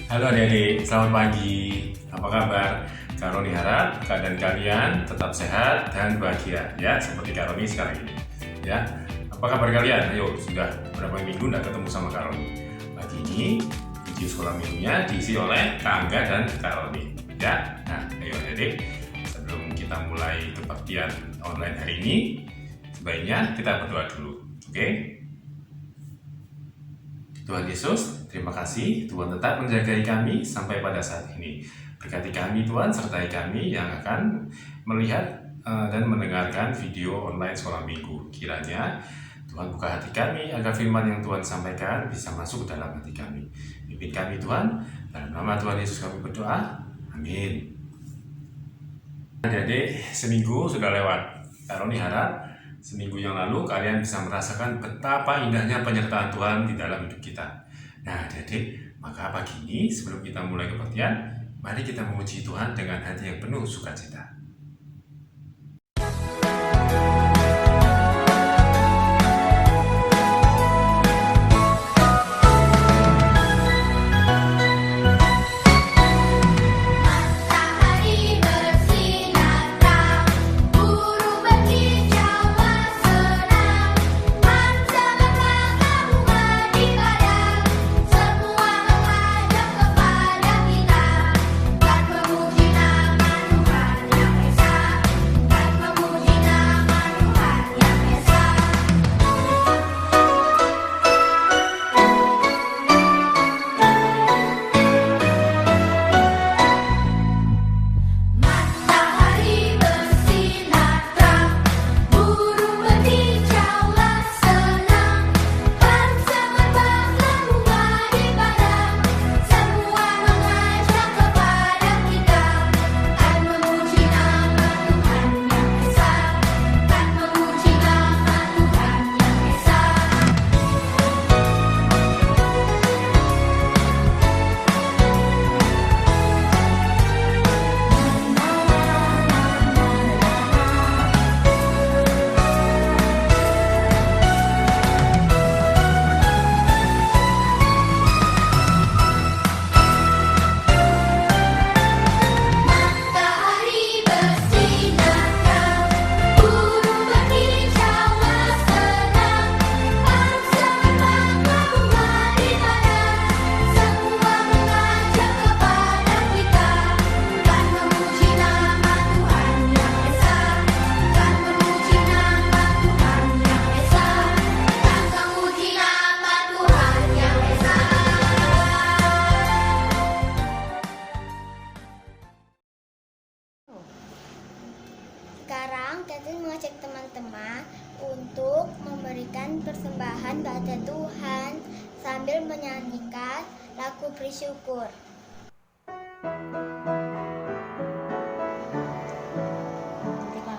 Halo adik-adik, selamat pagi. Apa kabar? Kak Roni harap keadaan kalian tetap sehat dan bahagia ya, seperti Kak Roni sekarang ini. Ya, apa kabar kalian? Ayo, sudah berapa minggu tidak ketemu sama Kak Roni? Pagi ini video sekolah minggunya diisi oleh Kak Angga dan Kak Roni. Ya, nah, ayo adik-adik, sebelum kita mulai kebaktian online hari ini, sebaiknya kita berdoa dulu, oke? Tuhan Yesus, terima kasih Tuhan tetap menjagai kami sampai pada saat ini. Berkati kami Tuhan, sertai kami yang akan melihat dan mendengarkan video online sekolah minggu. Kiranya Tuhan buka hati kami agar firman yang Tuhan sampaikan bisa masuk ke dalam hati kami. Pimpin kami Tuhan, dalam nama Tuhan Yesus kami berdoa. Amin. Adik-adik, seminggu sudah lewat. Kak Roni harap seminggu yang lalu kalian bisa merasakan betapa indahnya penyertaan Tuhan di dalam hidup kita. Nah adik-adik, maka pagi ini sebelum kita mulai kebaktian, mari kita memuji Tuhan dengan hati yang penuh sukacita. Sekarang Catherine mengajak teman-teman untuk memberikan persembahan pada Tuhan sambil menyanyikan lagu bersyukur.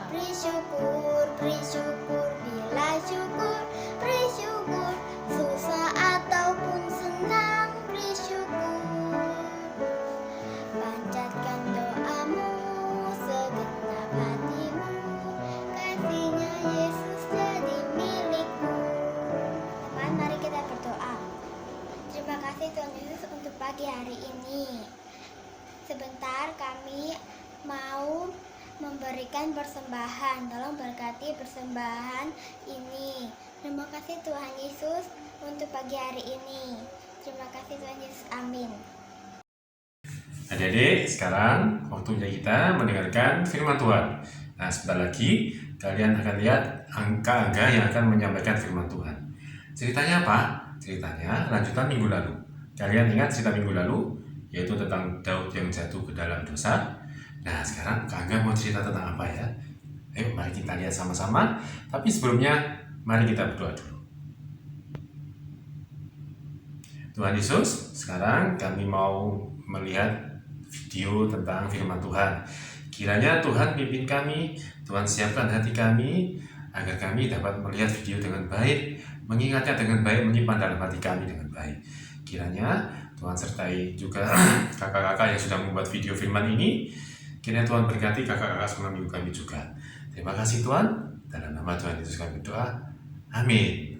Bersyukur, bersyukur, bila syukur, bersyukur, susah ataupun senang, bersyukur. Panjatkan doamu segenap hatimu, kasihnya Yesus jadi milikmu. Teman, mari kita berdoa. Terima kasih Tuhan Yesus untuk pagi hari ini. Sebentar kami mau memberikan persembahan. Tolong berkati persembahan ini. Terima kasih Tuhan Yesus untuk pagi hari ini. Terima kasih Tuhan Yesus. Amin. Adik-adik, sekarang waktunya kita mendengarkan firman Tuhan. Nah, sebentar lagi kalian akan lihat angka-angka yang akan menyampaikan firman Tuhan. Ceritanya apa? Ceritanya lanjutan minggu lalu. Kalian ingat cerita minggu lalu? Yaitu tentang Daud yang jatuh ke dalam dosa. Nah, sekarang Kak Angga mau cerita tentang apa ya? Ayo, mari kita lihat sama-sama. Tapi sebelumnya, mari kita berdoa dulu. Tuhan Yesus, sekarang kami mau melihat video tentang firman Tuhan. Kiranya Tuhan pimpin kami, Tuhan siapkan hati kami, agar kami dapat melihat video dengan baik, mengingatnya dengan baik, menyimpan dalam hati kami dengan baik. Kiranya Tuhan sertai juga kakak-kakak yang sudah membuat video firman ini. Kiranya Tuhan berkati kakak-kakak sekolah minggu kami juga. Terima kasih Tuhan, dalam nama Tuhan Yesus kami berdoa. Amin.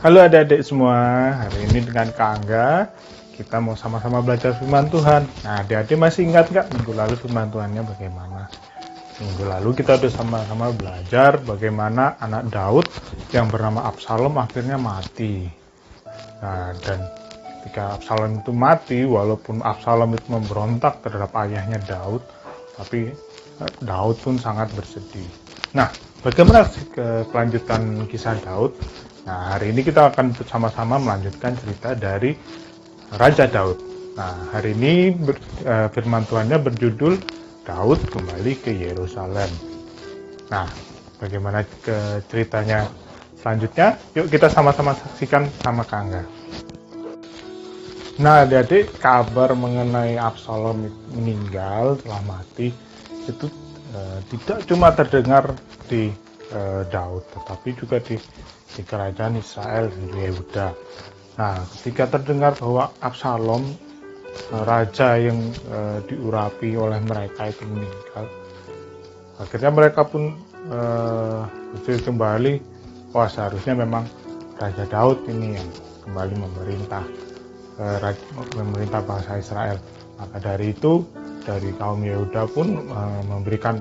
Halo adik-adik semua, hari ini dengan Kak Angga kita mau sama-sama belajar firman Tuhan. Nah, adik-adik masih ingat nggak minggu lalu firman Tuhannya bagaimana? Minggu lalu kita udah sama-sama belajar bagaimana anak Daud yang bernama Absalom akhirnya mati. Nah, dan ketika Absalom itu mati, walaupun Absalom itu memberontak terhadap ayahnya Daud, tapi Daud pun sangat bersedih. Nah, bagaimana kelanjutan kisah Daud? Nah, hari ini kita akan bersama-sama melanjutkan cerita dari Raja Daud. Nah, hari ini firman Tuhannya berjudul Daud kembali ke Yerusalem. Nah, bagaimana ceritanya selanjutnya? Yuk kita sama-sama saksikan sama Kak Angga. Nah, adik-adik, kabar mengenai Absalom meninggal telah mati itu tidak cuma terdengar di Daud, tetapi juga di kerajaan Israel di Yehuda. Nah, ketika terdengar bahwa Absalom, raja yang diurapi oleh mereka itu meninggal, akhirnya mereka pun berpikir kembali, wah seharusnya memang Raja Daud ini yang kembali memerintah bangsa Israel. Maka dari itu, dari kaum Yehuda pun memberikan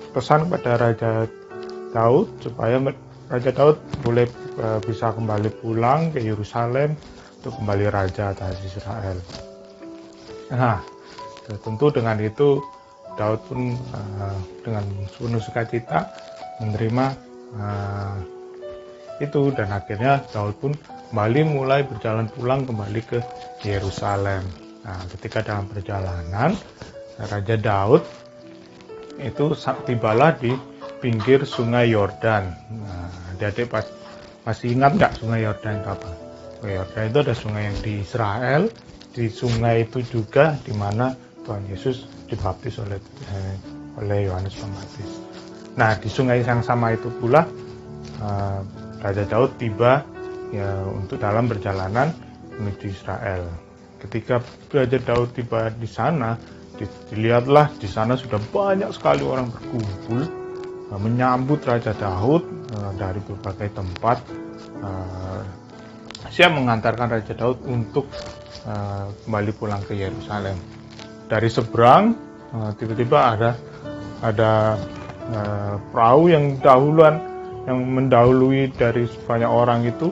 pesan kepada Raja Daud supaya Raja Daud boleh bisa kembali pulang ke Yerusalem untuk kembali raja atas Israel. Nah, tentu dengan itu Daud pun dengan penuh sukacita menerima itu, dan akhirnya Daud pun mulai berjalan pulang kembali ke Yerusalem. Nah, ketika dalam perjalanan Raja Daud itu tibalah di pinggir Sungai Yordan. Nah, adik-adik masih ingat nggak Sungai Yordan itu apa? Sungai Yordan itu ada sungai yang di Israel. Di sungai itu juga di mana Tuhan Yesus dibaptis oleh Yohanes Pembaptis. Nah, di sungai yang sama itu pula Raja Daud tiba ya untuk dalam perjalanan menuju Israel. Ketika Raja Daud tiba di sana, dilihatlah di sana sudah banyak sekali orang berkumpul menyambut Raja Daud dari berbagai tempat, siap mengantarkan Raja Daud untuk kembali pulang ke Yerusalem. Dari seberang tiba-tiba ada perahu yang mendahului dari banyak orang itu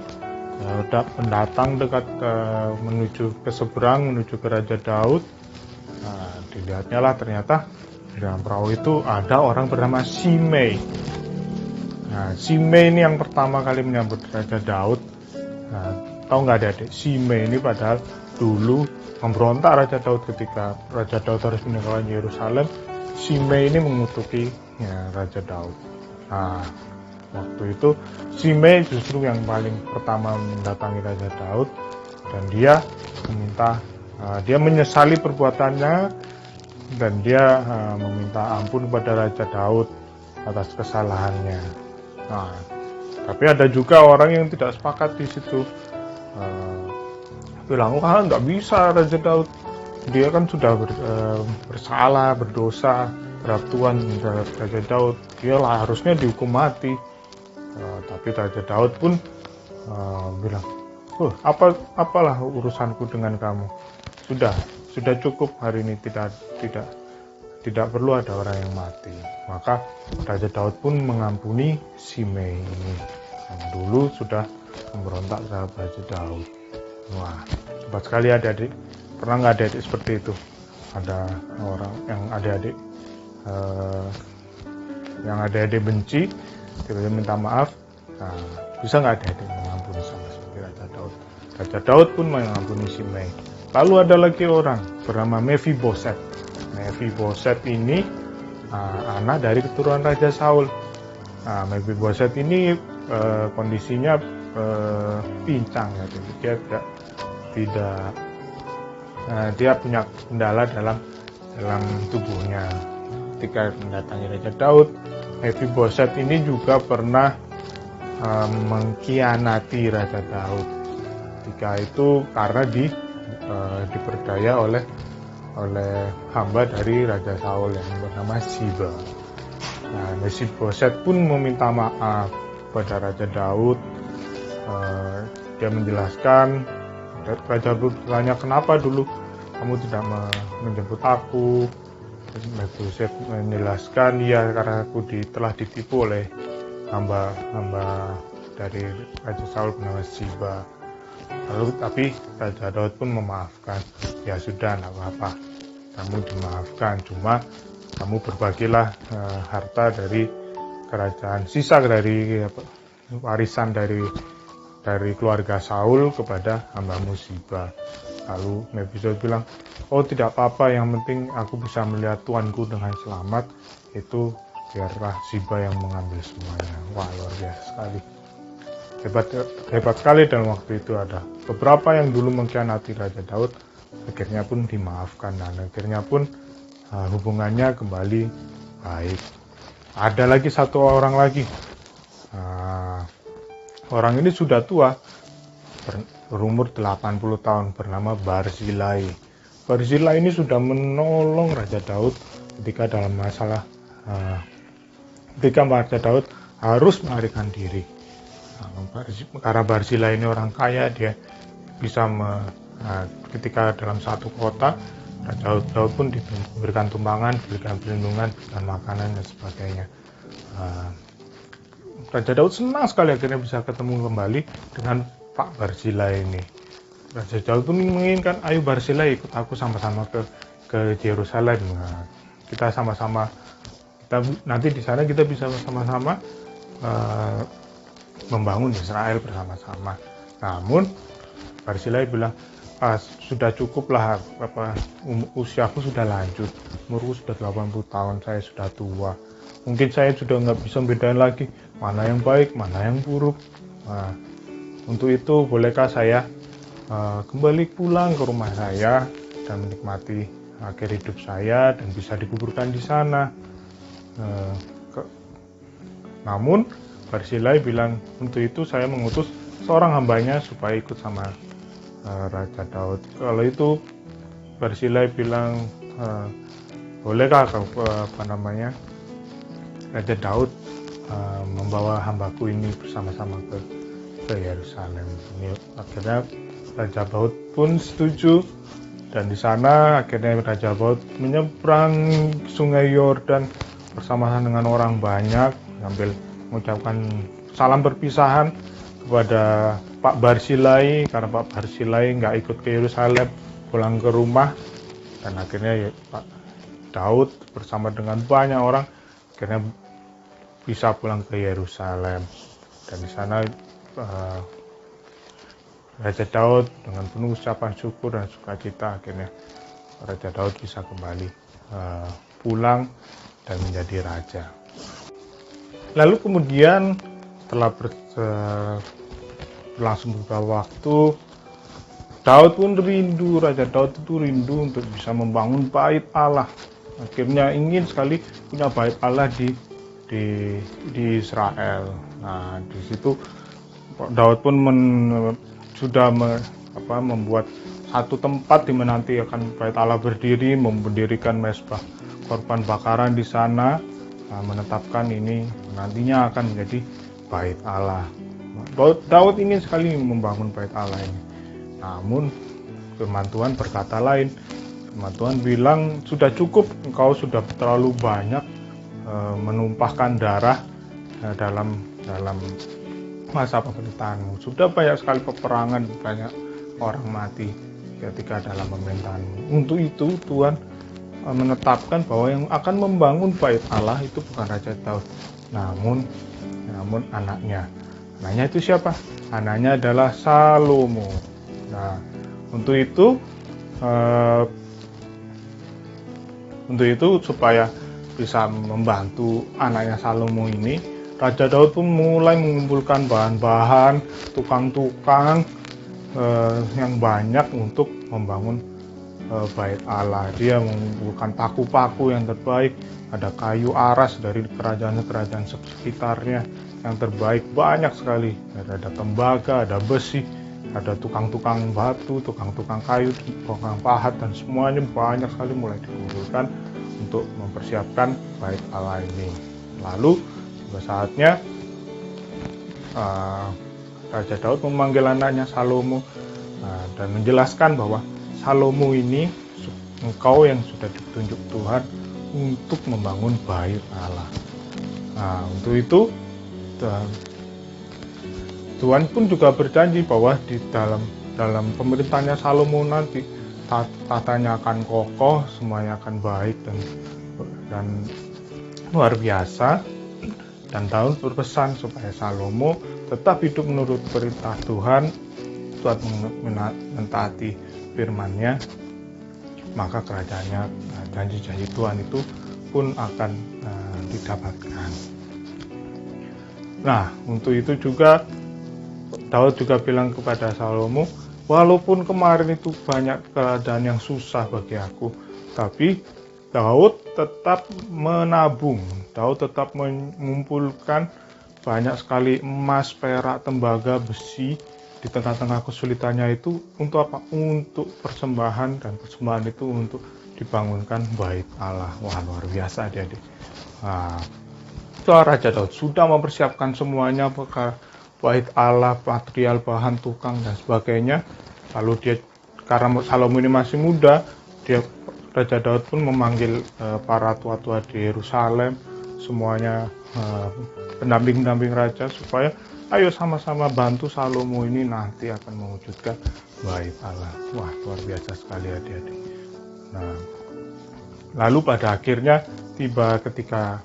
mendatang dekat menuju ke seberang, menuju ke Raja Daud. Dilihatnya lah ternyata di dalam perahu itu ada orang bernama Shimei. Nah, Shimei ini yang pertama kali menyambut Raja Daud. Nah, tahu nggak adik? Shimei ini padahal dulu memberontak Raja Daud ketika Raja Daud harus meninggalkan Yerusalem. Shimei ini mengutuki Raja Daud. Nah, waktu itu Shimei justru yang paling pertama mendatangi Raja Daud, dan dia menyesali perbuatannya, dan dia meminta ampun kepada Raja Daud atas kesalahannya. Nah, tapi ada juga orang yang tidak sepakat di situ, bilang, wah nggak bisa Raja Daud, dia kan sudah bersalah, berdosa terhadap Tuhan, terhadap Raja Daud, dia harusnya dihukum mati. Tapi Raja Daud pun bilang, apalah urusanku dengan kamu, sudah cukup hari ini, tidak perlu ada orang yang mati. Maka Raja Daud pun mengampuni Shimei ini yang dulu sudah memberontak terhadap Raja Daud. Wah, hebat sekali adik-adik. Pernah nggak adik-adik seperti itu? Ada orang yang adik-adik benci, tiba-tiba minta maaf. Nah, bisa nggak adik-adik mengampuni sama seperti Raja Daud? Raja Daud pun mengampuni Shimei. Lalu ada lagi orang bernama Mephiboset. Mephiboset ini anak dari keturunan Raja Saul. Nah, Mephiboset ini kondisinya pincang, ya. Dia punya kendala dalam tubuhnya. Ketika mendatangi Raja Daud, Mephiboset ini juga pernah mengkhianati Raja Daud. Ketika itu karena diperdaya oleh hamba dari Raja Saul yang bernama Siba. Nah, Mephiboset pun meminta maaf kepada Raja Daud Dia menjelaskan, Raja bertanya, kenapa dulu kamu tidak menjemput aku? Mefiboset menjelaskan, ya karena aku telah ditipu oleh hamba dari Raja Saul bernama Ziba. Lalu tapi Raja Daud pun memaafkan. Ya sudah, tidak apa-apa, kamu dimaafkan, cuma kamu berbagilah harta dari kerajaan, sisa dari warisan dari keluarga Saul kepada hambamu Ziba. Lalu Mefiboset bilang, oh tidak apa-apa, yang penting aku bisa melihat tuanku dengan selamat, itu biarlah Ziba yang mengambil semuanya. Wah, luar biasa sekali. Hebat sekali. Dalam waktu itu ada beberapa yang dulu mengkhianati Raja Daud, akhirnya pun dimaafkan, dan akhirnya pun hubungannya kembali baik. Ada lagi satu orang lagi. Orang ini sudah tua, berumur 80 tahun, bernama Barzilai. Barzilai ini sudah menolong Raja Daud ketika dalam masalah, ketika Raja Daud harus melarikan diri. Karena Barzilai ini orang kaya, dia bisa ketika dalam satu kota, Raja Daud pun diberikan tumpangan, diberikan perlindungan, dan makanan dan sebagainya. Raja Daud senang sekali akhirnya bisa ketemu kembali dengan Pak Barzilai ini. Raja Daud pun menginginkan, ayo Barzilai ikut aku sama-sama ke Yerusalem. Nah, kita sama-sama, nanti di sana kita bisa sama-sama membangun Israel bersama-sama. Namun Barzilai bilang, sudah cukuplah, usiaku sudah lanjut, umurku sudah 80 tahun, saya sudah tua. Mungkin saya sudah nggak bisa membedakan lagi mana yang baik, mana yang buruk. Nah, untuk itu bolehkah saya kembali pulang ke rumah saya dan menikmati akhir hidup saya dan bisa dikuburkan di sana. Namun Barzilai bilang, untuk itu saya mengutus seorang hambanya supaya ikut sama Raja Daud. Kalau itu Barzilai bilang, bolehkah Raja Daud membawa hambaku ini bersama-sama ke Yerusalem. Akhirnya Raja Daud pun setuju, dan di sana akhirnya Raja Daud menyeberang Sungai Yordan bersama-sama dengan orang banyak, sambil mengucapkan salam perpisahan kepada Pak Barzilai, karena Pak Barzilai nggak ikut ke Yerusalem, pulang ke rumah. Dan akhirnya Pak Daud bersama dengan banyak orang akhirnya bisa pulang ke Yerusalem. Dan di sana Raja Daud dengan penuh ucapan syukur dan sukacita, akhirnya Raja Daud bisa kembali pulang dan menjadi raja. Lalu kemudian setelah berlangsung beberapa waktu, Daud pun rindu, Raja Daud itu rindu untuk bisa membangun bait Allah. Akhirnya ingin sekali punya bait Allah di Israel. Nah, di situ Daud pun sudah membuat satu tempat di mana nanti akan bait Allah berdiri, mendirikan mezbah korban bakaran di sana, menetapkan ini nantinya akan menjadi bait Allah. Daud ingin sekali membangun bait Allah ini. Namun firman Tuhan berkata lain. Firman Tuhan bilang, sudah cukup, engkau sudah terlalu banyak menumpahkan darah dalam masa pemerintahanmu. Sudah banyak sekali peperangan, banyak orang mati ketika dalam pemerintahanmu. Untuk itu Tuhan menetapkan bahwa yang akan membangun bait Allah itu bukan Raja Daud, namun anaknya. Anaknya itu siapa? Anaknya adalah Salomo. Nah, untuk itu supaya bisa membantu anaknya Salomo ini, Raja Daud pun mulai mengumpulkan bahan-bahan, tukang-tukang yang banyak untuk membangun bait Allah. Dia mengumpulkan paku-paku yang terbaik, ada kayu aras dari kerajaan-kerajaan sekitarnya yang terbaik, banyak sekali. Ada tembaga, ada besi, ada tukang-tukang batu, tukang-tukang kayu, tukang pahat, dan semuanya banyak sekali mulai dikumpulkan untuk mempersiapkan bait Allah ini. Lalu pada saatnya Raja Daud memanggil anaknya Salomo dan menjelaskan bahwa Salomo ini engkau yang sudah ditunjuk Tuhan untuk membangun bait Allah. Nah, untuk itu Tuhan pun juga berjanji bahwa di dalam pemerintahnya Salomo nanti tatanya akan kokoh, semuanya akan baik dan luar biasa. Dan Daud berpesan supaya Salomo tetap hidup menurut perintah Tuhan, mentaati firman-Nya, maka kerajaannya, janji-janji Tuhan itu pun akan didapatkan. Nah, untuk itu juga Daud juga bilang kepada Salomo, walaupun kemarin itu banyak keadaan yang susah bagi aku, tapi Daud tetap menabung, Daud tetap mengumpulkan banyak sekali emas, perak, tembaga, besi di tengah-tengah kesulitannya itu untuk apa? Untuk persembahan, dan persembahan itu untuk dibangunkan bait Allah. Wah, luar biasa adik-adik. Nah, itu Raja Daud sudah mempersiapkan semuanya, bait Allah, material, bahan, tukang, dan sebagainya. Lalu dia, karena Salomo ini masih muda, Raja Daud pun memanggil para tua-tua di Yerusalem, semuanya pendamping-pendamping raja, supaya ayo sama-sama bantu Salomo ini nanti akan mewujudkan bait Allah. Wah, luar biasa sekali adik-adik. Nah, lalu pada akhirnya tiba ketika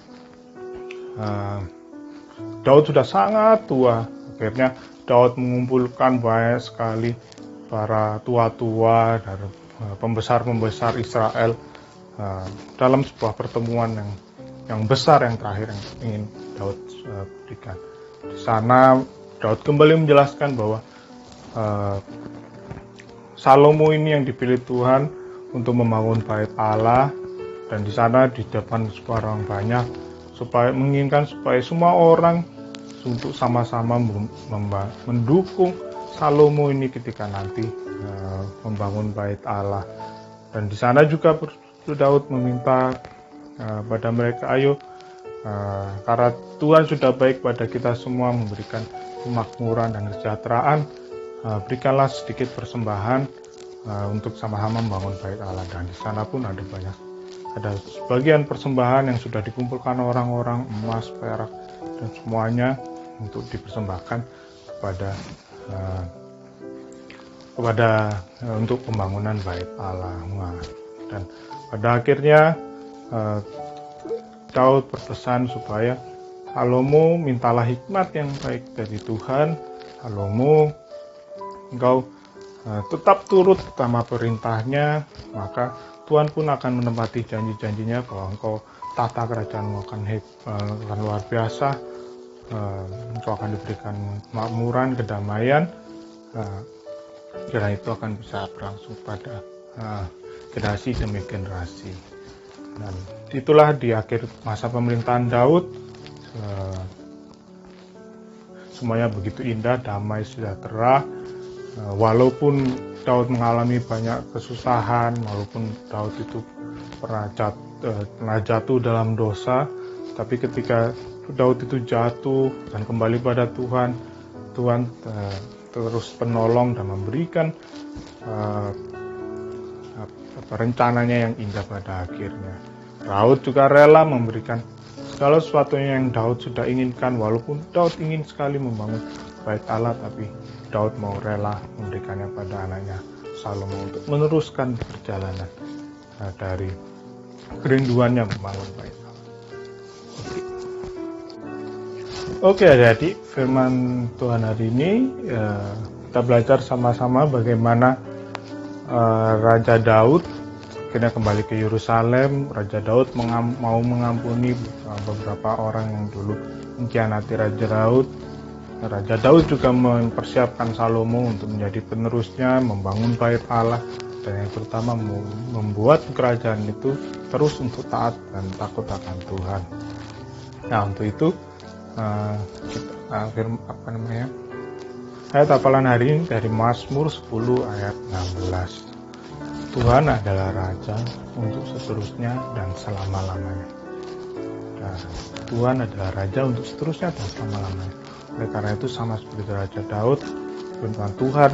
Daud sudah sangat tua. Akhirnya Daud mengumpulkan banyak sekali para tua-tua dan pembesar-pembesar Israel dalam sebuah pertemuan yang besar, yang terakhir yang ingin Daud berikan. Di sana Daud kembali menjelaskan bahwa Salomo ini yang dipilih Tuhan untuk membangun bait Allah, dan di sana di depan orang banyak, supaya menginginkan supaya semua orang untuk sama-sama mendukung Salomo ini ketika nanti membangun bait Allah. Dan di sana juga Daud meminta pada mereka, ayo karena Tuhan sudah baik pada kita semua, memberikan kemakmuran dan kesejahteraan, berikanlah sedikit persembahan untuk sama-sama membangun bait Allah. Dan di sana pun ada sebagian persembahan yang sudah dikumpulkan orang-orang, emas, perak, dan semuanya untuk dipersembahkan untuk pembangunan bait Allah. Dan pada akhirnya Daud berpesan supaya Salomo, mintalah hikmat yang baik dari Tuhan. Salomo, engkau tetap turut sama perintahnya, maka Tuhan pun akan menepati janji-janjinya bahwa engkau tata kerajaanmu akan luar biasa. Engkau akan diberikan kemakmuran, kedamaian, dan itu akan bisa berlangsung pada generasi demi generasi. Dan itulah di akhir masa pemerintahan Daud, semuanya begitu indah, damai, sejahtera. Walaupun Daud mengalami banyak kesusahan, walaupun Daud itu pernah jatuh dalam dosa, tapi ketika Daud itu jatuh dan kembali pada Tuhan, Tuhan terus penolong dan memberikan rencananya yang indah pada akhirnya. Daud juga rela memberikan segala sesuatu yang Daud sudah inginkan, walaupun Daud ingin sekali membangun bait Allah, tapi Daud mau rela memberikannya pada anaknya Salomo untuk meneruskan perjalanan dari kerinduannya membangun bait Allah. Oke adik-adik, firman Tuhan hari ini kita belajar sama-sama bagaimana Raja Daud akhirnya kembali ke Yerusalem. Raja Daud mau mengampuni beberapa orang yang dulu mengkhianati Raja Daud. Raja Daud juga mempersiapkan Salomo untuk menjadi penerusnya, membangun bait Allah, dan yang terutama membuat kerajaan itu terus untuk taat dan takut akan Tuhan. Nah, untuk itu ayat hafalan hari ini dari Mazmur 10 ayat 16. Tuhan adalah Raja untuk seterusnya dan selama-lamanya. Tuhan adalah Raja untuk seterusnya dan selama-lamanya. Oleh karena itu sama seperti Raja Daud, firman Tuhan,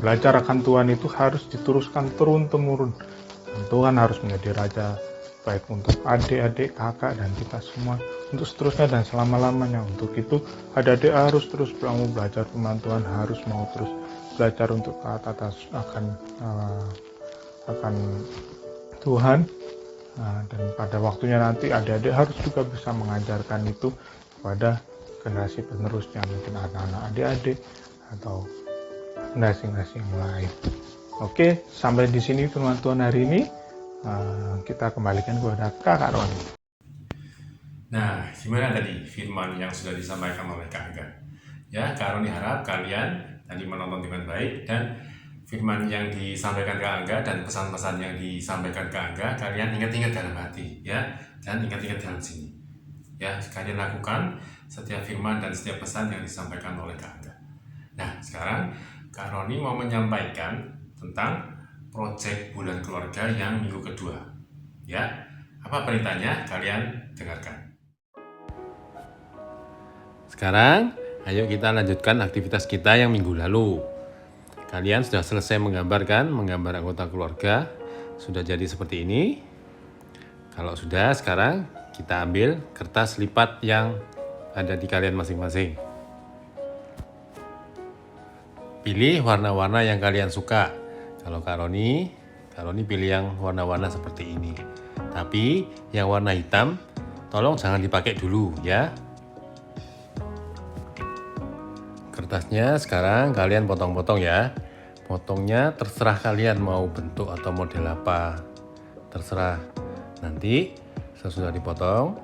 belajar akan Tuhan itu harus diteruskan turun-temurun. Dan Tuhan harus menjadi Raja baik untuk adik-adik, kakak, dan kita semua untuk seterusnya dan selama-lamanya. Untuk itu adik-adik harus terus mau belajar firman Tuhan, harus mau terus belajar untuk taat akan Tuhan. Dan pada waktunya nanti adik-adik harus juga bisa mengajarkan itu kepada generasi penerusnya, mungkin anak-anak adik-adik atau generasi-generasi yang lain. Oke, sampai di sini firman Tuhan hari ini. Kita kembalikan kepada Kakak Roni. Nah, gimana tadi firman yang sudah disampaikan oleh Kak Angga? Ya, Kak Roni harap kalian tadi menonton dengan baik, dan firman yang disampaikan Kak Angga dan pesan-pesan yang disampaikan Kak Angga kalian ingat-ingat dalam hati, ya, dan ingat-ingat dalam sini. Ya, kalian lakukan setiap firman dan setiap pesan yang disampaikan oleh Kak Angga. Nah, sekarang Kak Roni mau menyampaikan tentang proyek bulan keluarga yang minggu kedua. Ya, apa beritanya? Kalian dengarkan. Sekarang, ayo kita lanjutkan aktivitas kita yang minggu lalu. Kalian sudah selesai menggambar anggota keluarga. Sudah jadi seperti ini. Kalau sudah, sekarang kita ambil kertas lipat yang ada di kalian masing-masing. Pilih warna-warna yang kalian suka. Kalau Kak Roni pilih yang warna-warna seperti ini. Tapi yang warna hitam, tolong jangan dipakai dulu ya. Kertasnya sekarang kalian potong-potong ya. Potongnya terserah kalian mau bentuk atau model apa. Terserah. Nanti sesudah dipotong,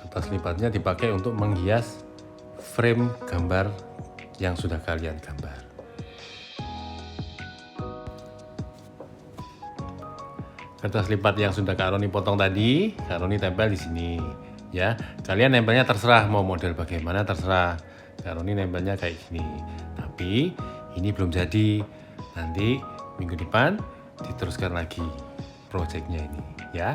kertas lipatnya dipakai untuk menghias frame gambar yang sudah kalian gambar. Kertas lipat yang sudah Kak Roni potong tadi, Kak Roni tempel di sini. Ya, kalian nempelnya terserah mau model bagaimana terserah. Kak Roni nempelnya kayak gini. Tapi ini belum jadi. Nanti minggu depan diteruskan lagi proyeknya ini, ya.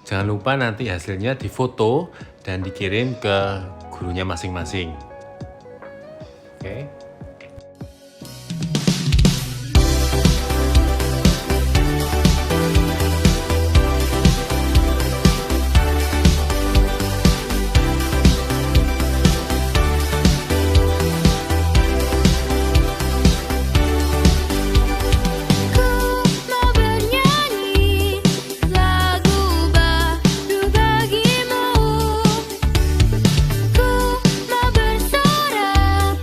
Jangan lupa nanti hasilnya difoto dan dikirim ke gurunya masing-masing. Oke. Ku mau bersorak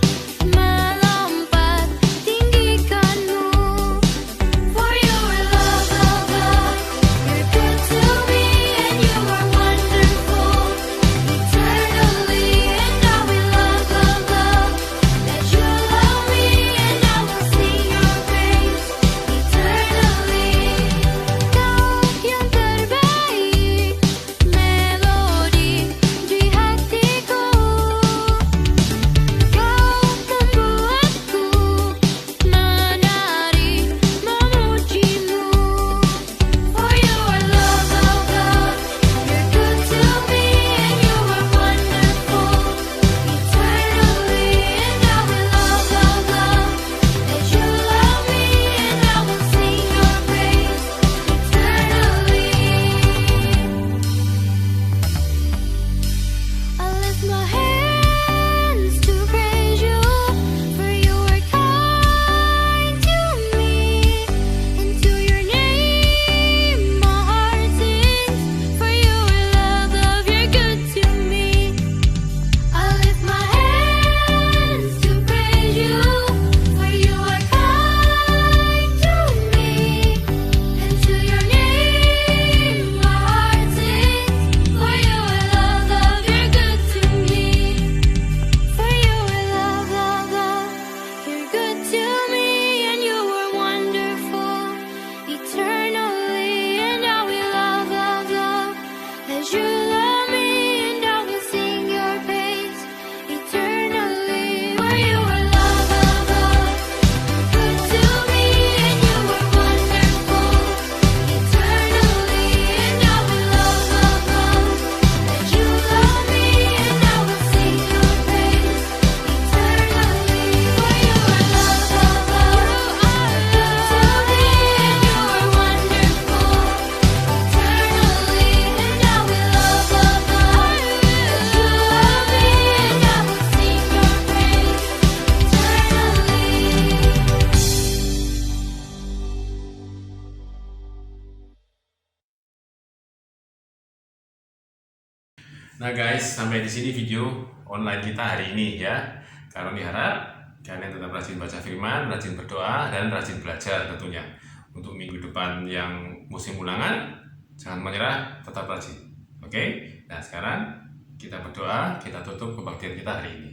Nah guys, sampai di sini video online kita hari ini ya. Kami harap kalian tetap rajin baca firman, rajin berdoa, dan rajin belajar tentunya. Untuk minggu depan yang musim ulangan, jangan menyerah, tetap rajin. Oke? Nah sekarang kita berdoa, kita tutup kebaktian kita hari ini.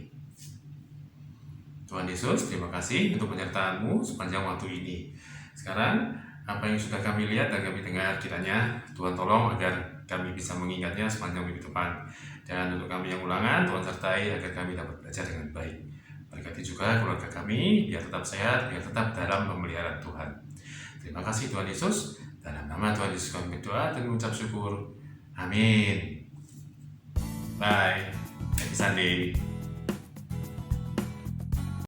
Tuhan Yesus, terima kasih untuk penyertaan-Mu sepanjang waktu ini. Sekarang, apa yang sudah kami lihat dan kami dengar kiranya Tuhan tolong agar kami bisa mengingatnya sepanjang minggu depan. Dan untuk kami yang ulangan, Tuhan sertai agar kami dapat belajar dengan baik. Berkati juga keluarga kami, biar tetap sehat, biar tetap dalam pemeliharaan Tuhan. Terima kasih Tuhan Yesus. Dalam nama Tuhan Yesus kami berdoa dan mengucap syukur. Amin. Bye. Happy Sunday.